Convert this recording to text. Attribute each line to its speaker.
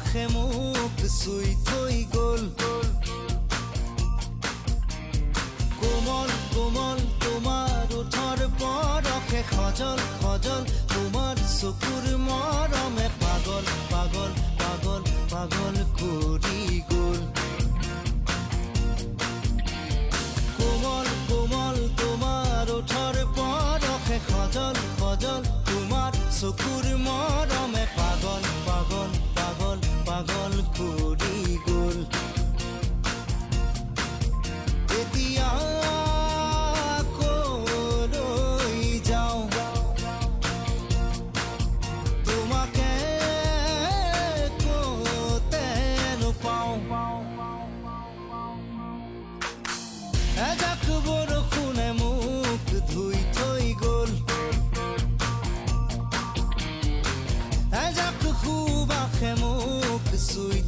Speaker 1: বাখে মোক চুই থৈ গ'ল কোমল কোমল তোমাৰ ওঠৰ পৰশে খজল খজল তোমাৰ চকুৰ মৰমে পাগল পাগল পাগল পাগল কৰি গ'ল কোমল কোমল তোমাৰ ওঠৰ পৰশে খজল খজল তোমাৰ চকুৰ মৰমে পাগল পাগল পাগল পাগল কৰি গ'ল এতিয়া কলৈ যাওঁ তোমাকে ক'তে নোপাওঁ এজাক বৰষুণে মোক ধুই থৈ গ'ল এজাক সুবাসে মোক চুই